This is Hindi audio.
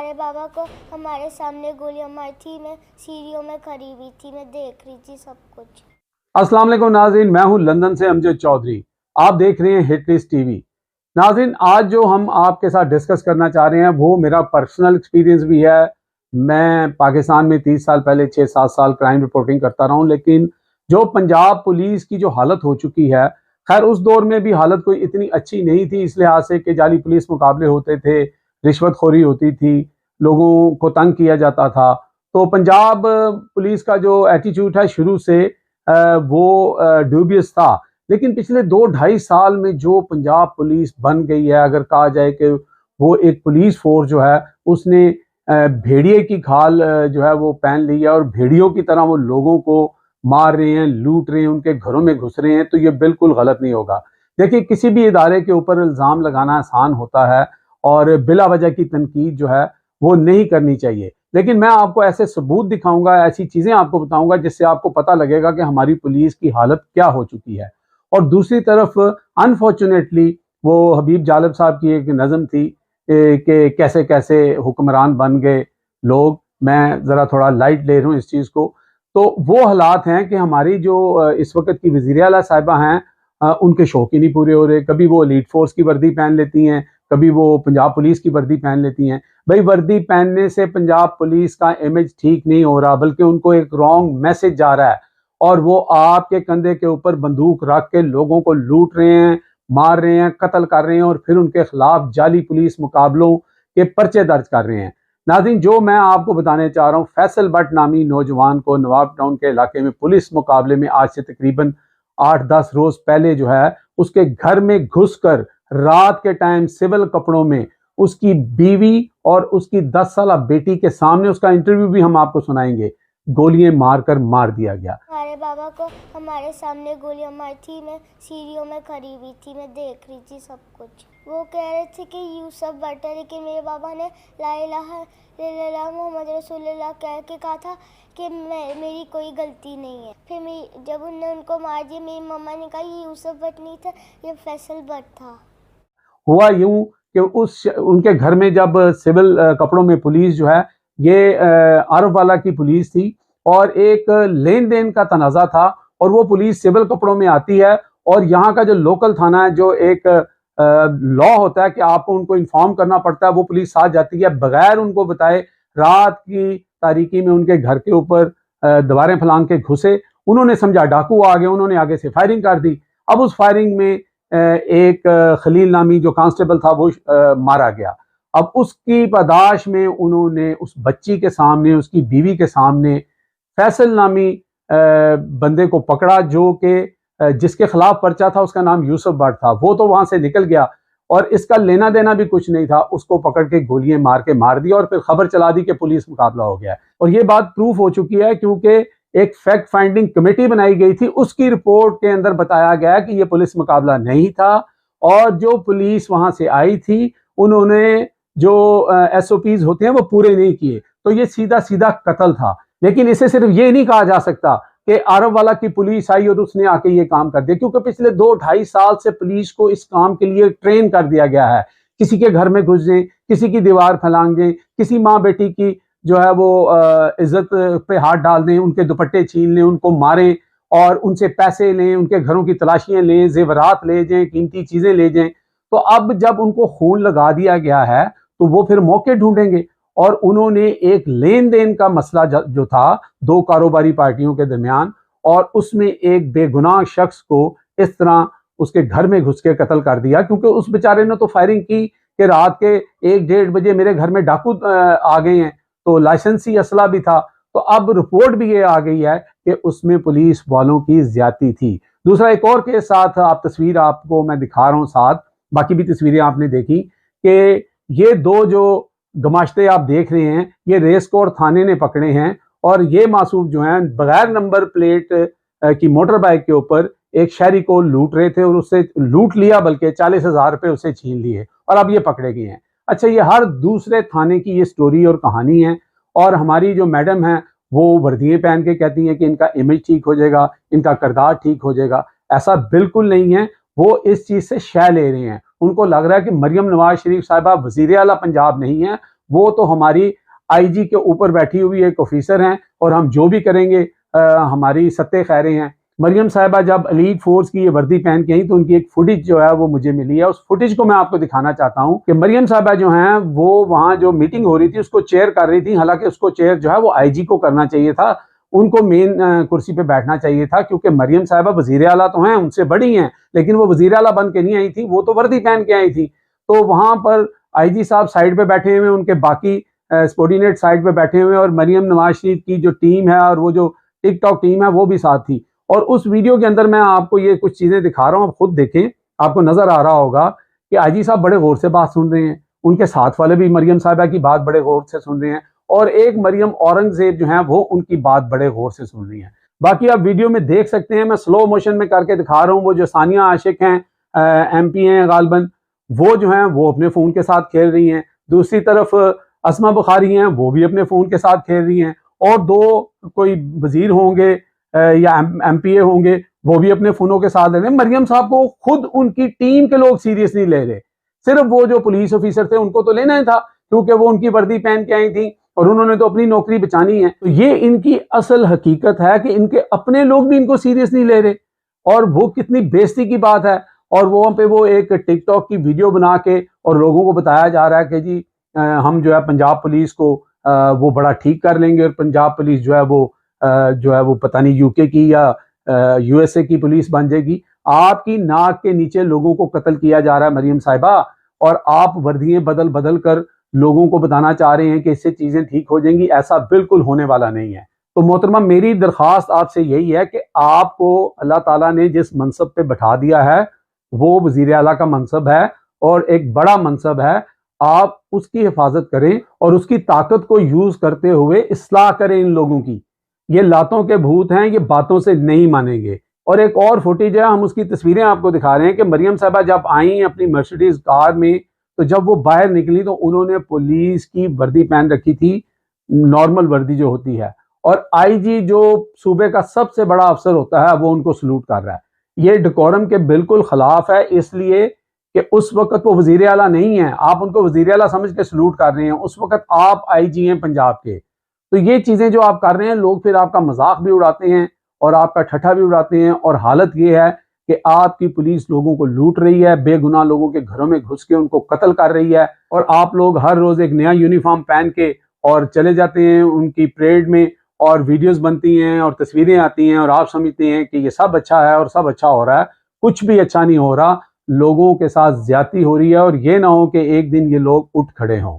हमारे बाबा को हमारे सामने गोलियां मारी थी। मैं सीढ़ियों में खड़ी हुई थी, मैं देख रही थी सब कुछ। अस्सलाम वालेकुम नाज़रीन, मैं हूं लंदन से अमजद चौधरी। आप देख रहे हैं हिटलिस्ट टीवी। नाज़रीन, आज जो हम आपके साथ डिस्कस करना चाह रहे हैं वो मेरा पर्सनल एक्सपीरियंस भी है। मैं पाकिस्तान में 30 साल पहले 6-7 साल क्राइम रिपोर्टिंग करता रहा हूं, लेकिन जो पंजाब पुलिस की जो हालत हो चुकी है, खैर उस दौर में भी हालत कोई इतनी अच्छी नहीं थी, इस लिहाज से कि जाली पुलिस मुकाबले होते थे, रिश्वतखोरी होती थी, लोगों को तंग किया जाता था। तो पंजाब पुलिस का जो एटीट्यूड है शुरू से वो ड्यूबियस था। लेकिन पिछले 2-2.5 साल में जो पंजाब पुलिस बन गई है, अगर कहा जाए कि वो एक पुलिस फोर्स जो है उसने भेड़िए की खाल जो है वो पहन ली है और भेड़ियों की तरह वो लोगों को मार रहे हैं, लूट रहे हैं, उनके घरों में घुस रहे हैं। तो ये बिल्कुल गलत नहीं होगा। देखिए, किसी भी इदारे के ऊपर इल्ज़ाम लगाना आसान होता है और बिला वजह की तनकीद जो है वो नहीं करनी चाहिए, लेकिन मैं आपको ऐसे सबूत दिखाऊंगा, ऐसी चीजें आपको बताऊंगा जिससे आपको पता लगेगा कि हमारी पुलिस की हालत क्या हो चुकी है। और दूसरी तरफ अनफॉर्चुनेटली वो हबीब जालिब साहब की एक नज़म थी कि कैसे कैसे हुक्मरान बन गए लोग। मैं ज़रा थोड़ा लाइट ले रहा हूँ इस चीज़ को। तो वो हालात हैं कि हमारी जो इस वक्त की वज़ीर आला साहिबा हैं, उनके शौक ही नहीं पूरे हो रहे। कभी वो एलीट फोर्स की वर्दी पहन लेती हैं, कभी वो पंजाब पुलिस की वर्दी पहन लेती हैं। भाई, वर्दी पहनने से पंजाब पुलिस का इमेज ठीक नहीं हो रहा, बल्कि उनको एक रॉन्ग मैसेज जा रहा है और वो आपके कंधे के ऊपर बंदूक रख के लोगों को लूट रहे हैं, मार रहे हैं, कत्ल कर रहे हैं और फिर उनके खिलाफ जाली पुलिस मुकाबलों के पर्चे दर्ज कर रहे हैं। नाज़रीन, जो मैं आपको बताने चाह रहा हूँ, फैसल भट्ट नामी नौजवान को नवाब टाउन के इलाके में पुलिस मुकाबले में आज से तकरीबन 8-10 रोज पहले जो है उसके घर में घुसकर रात के टाइम सिविल कपड़ों में उसकी बीवी और उसकी 10 साल बेटी के सामने, उसका इंटरव्यू भी हम आपको सुनाएंगे, गोलियां मारकर मार दिया गया। हमारे बाबा को हमारे सामने गोलियां मारी थी। मैं सीढ़ियों में खड़ी हुई थी, मैं देख रही थी सब कुछ। वो कह रहे थे कि यूसुफ भट्ट है, लेकिन मेरे बाबा ने ला इलाहा इल्लल्लाह मोहम्मद रसूलुल्लाह कह के कहा था कि मेरी कोई गलती नहीं है। फिर जब उन्होंने उनको मार दिया, मेरी मम्मा ने कहा ये यूसुफ भट्ट नहीं था, ये फैसल भट्ट था। हुआ यूं कि उनके घर में जब सिविल कपड़ों में पुलिस जो है, ये आरफ वाला की पुलिस थी और एक लेन देन का तनाज़ा था और वो पुलिस सिविल कपड़ों में आती है और यहाँ का जो लोकल थाना है, जो एक लॉ होता है कि आपको उनको इन्फॉर्म करना पड़ता है, वो पुलिस साथ जाती है बगैर उनको बताए। रात की तारीकी में उनके घर के ऊपर दीवारें फलांग के घुसे। उन्होंने समझा डाकू आ गए, उन्होंने आगे से फायरिंग कर दी। अब उस फायरिंग में एक खलील नामी जो कांस्टेबल था वो मारा गया। अब उसकी पादाश में उन्होंने उस बच्ची के सामने, उसकी बीवी के सामने फैसल नामी बंदे को पकड़ा, जो कि जिसके खिलाफ पर्चा था, उसका नाम यूसुफ भट्ट था। वो तो वहां से निकल गया और इसका लेना देना भी कुछ नहीं था। उसको पकड़ के गोलियां मार के मार दिया और फिर खबर चला दी कि पुलिस मुकाबला हो गया है। और ये बात प्रूफ हो चुकी है क्योंकि एक फैक्ट फाइंडिंग कमेटी बनाई गई थी, उसकी रिपोर्ट के अंदर बताया गया कि यह पुलिस मुकाबला नहीं था और जो पुलिस वहां से आई थी उन्होंने जो SOPs होते हैं वो पूरे नहीं किए। तो ये सीधा सीधा कत्ल था। लेकिन इसे सिर्फ ये नहीं कहा जा सकता कि आरब वाला की पुलिस आई और उसने आके ये काम कर दिया, क्योंकि पिछले 2-2.5 साल से पुलिस को इस काम के लिए ट्रेन कर दिया गया है। किसी के घर में घुस जाए, किसी की दीवार फैलांग जाए, किसी माँ बेटी की जो है वो इज्जत पे हाथ डाल दें, उनके दुपट्टे छीन लें, उनको मारें और उनसे पैसे लें, उनके घरों की तलाशियां लें, जेवरात ले जाएं, कीमती चीजें ले जाएं। तो अब जब उनको खून लगा दिया गया है तो वो फिर मौके ढूंढेंगे और उन्होंने एक लेन देन का मसला जो था दो कारोबारी पार्टियों के दरमियान, और उसमें एक बेगुनाह शख्स को इस तरह उसके घर में घुस के कत्ल कर दिया। क्योंकि उस बेचारे ने तो फायरिंग की कि रात के 1-1:30 बजे मेरे घर में डाकू आ गए हैं, तो लाइसेंसी असला भी था। तो अब रिपोर्ट भी ये आ गई है कि उसमें पुलिस वालों की ज्यादती थी। दूसरा एक और के साथ आप तस्वीर आपको मैं दिखा रहा हूं, साथ बाकी भी तस्वीरें आपने देखी कि ये दो जो गमाश्ते आप देख रहे हैं ये रेस कोर्ट थाने ने पकड़े हैं और ये मासूम जो हैं बगैर नंबर प्लेट की मोटर बाइक के ऊपर एक शहरी को लूट रहे थे और उससे लूट लिया, बल्कि 40,000 रुपए उससे छीन लिए और अब ये पकड़े गए हैं। अच्छा, ये हर दूसरे थाने की ये स्टोरी और कहानी है। और हमारी जो मैडम है वो वर्दियां पहन के कहती हैं कि इनका इमेज ठीक हो जाएगा, इनका किरदार ठीक हो जाएगा। ऐसा बिल्कुल नहीं है। वो इस चीज से शय ले रहे हैं। उनको लग रहा है कि मरियम नवाज शरीफ साहिबा वजीर आला पंजाब नहीं है, वो तो हमारी आईजी के ऊपर बैठी हुई एक ऑफिसर हैं और हम जो भी करेंगे हमारी सत्ते खैरें हैं। मरियम साहिबा जब एलीट फोर्स की ये वर्दी पहन के आई तो उनकी एक फुटेज जो है वो मुझे मिली है। उस फुटेज को मैं आपको दिखाना चाहता हूं कि मरियम साहिबा जो हैं वो वहां जो मीटिंग हो रही थी उसको चेयर कर रही थी। हालांकि उसको चेयर जो है वो आईजी को करना चाहिए था, उनको मेन कुर्सी पे बैठना चाहिए था, क्योंकि मरियम साहिबा वजीर आला तो हैं, उनसे बड़ी हैं, लेकिन वो वजीर आला बन के नहीं आई थी, वो तो वर्दी पहन के आई थी। तो वहां पर आईजी साहब साइड पे बैठे हुए, उनके बाकी सबॉर्डिनेट साइड पे बैठे हुए, और मरियम नवाज शरीफ की जो टीम है और वो जो टिकटॉक टीम है वो भी साथ थी। और उस वीडियो के अंदर मैं आपको ये कुछ चीजें दिखा रहा हूँ, आप खुद देखें, आपको नजर आ रहा होगा कि आईजी साहब बड़े गौर से बात सुन रहे हैं, उनके साथ वाले भी मरियम साहिबा की बात बड़े गौर से सुन रहे हैं, और एक मरियम औरंगजेब जो है वो उनकी बात बड़े गौर से सुन रही है। बाकी आप वीडियो में देख सकते हैं, मैं स्लो मोशन में करके दिखा रहा हूँ। वो जो सानिया आशिक हैं, MP हैं गालबन, वो जो हैं वो अपने फोन के साथ खेल रही हैं। दूसरी तरफ असमा बुखारी हैं, वो भी अपने फोन के साथ खेल रही हैं। और दो कोई वजीर होंगे या MPA होंगे, वो भी अपने फोनों के साथ ले रहे हैं। मरियम साहब को खुद उनकी टीम के लोग सीरियस नहीं ले रहे, सिर्फ वो जो पुलिस ऑफिसर थे उनको तो लेना ही था, क्योंकि वो उनकी वर्दी पहन के आई थी और उन्होंने तो अपनी नौकरी बचानी है। तो ये इनकी असल हकीकत है कि इनके अपने लोग भी इनको सीरियस नहीं ले रहे, और वो कितनी बेइज्जती की बात है। और वहां पे वो एक टिकटॉक की वीडियो बना के और लोगों को बताया जा रहा है कि जी हम जो है पंजाब पुलिस को वो बड़ा ठीक कर लेंगे, और पंजाब पुलिस जो है वो पता नहीं UK की या USA की पुलिस बन जाएगी। आपकी नाक के नीचे लोगों को कत्ल किया जा रहा है मरियम साहिबा, और आप वर्दियां बदल बदल कर लोगों को बताना चाह रहे हैं कि इससे चीजें ठीक हो जाएंगी। ऐसा बिल्कुल होने वाला नहीं है। तो मोहतरमा, मेरी दरख्वास्त आपसे यही है कि आपको अल्लाह ताला ने जिस मनसब पे बैठा दिया है वो वजीर आला का मनसब है, और एक बड़ा मनसब है। आप उसकी हिफाजत करें और उसकी ताकत को यूज करते हुए इस्लाह करें इन लोगों की। ये लातों के भूत हैं, ये बातों से नहीं मानेंगे। और एक और फुटेज है, हम उसकी तस्वीरें आपको दिखा रहे हैं कि मरियम साहिबा जब आई अपनी मर्सिडीज कार में, तो जब वो बाहर निकली तो उन्होंने पुलिस की वर्दी पहन रखी थी, नॉर्मल वर्दी जो होती है, और IG जो सूबे का सबसे बड़ा अफसर होता है वो उनको सलूट कर रहा है। ये डेकोरम के बिल्कुल खिलाफ है, इसलिए कि उस वक्त वो वजीर आला नहीं है, आप उनको वजीर आला समझ के सलूट कर रहे हैं, उस वक्त आप IG हैं पंजाब के। तो ये चीजें जो आप कर रहे हैं, लोग फिर आपका मजाक भी उड़ाते हैं और आपका ठट्ठा भी उड़ाते हैं, और हालत ये है कि आपकी पुलिस लोगों को लूट रही है, बेगुनाह लोगों के घरों में घुस के उनको कत्ल कर रही है, और आप लोग हर रोज एक नया यूनिफॉर्म पहन के और चले जाते हैं उनकी परेड में, और वीडियोस बनती हैं और तस्वीरें आती हैं, और आप समझते हैं कि ये सब अच्छा है और सब अच्छा हो रहा है। कुछ भी अच्छा नहीं हो रहा, लोगों के साथ ज्यादती हो रही है, और ये ना हो कि एक दिन ये लोग उठ खड़े हों।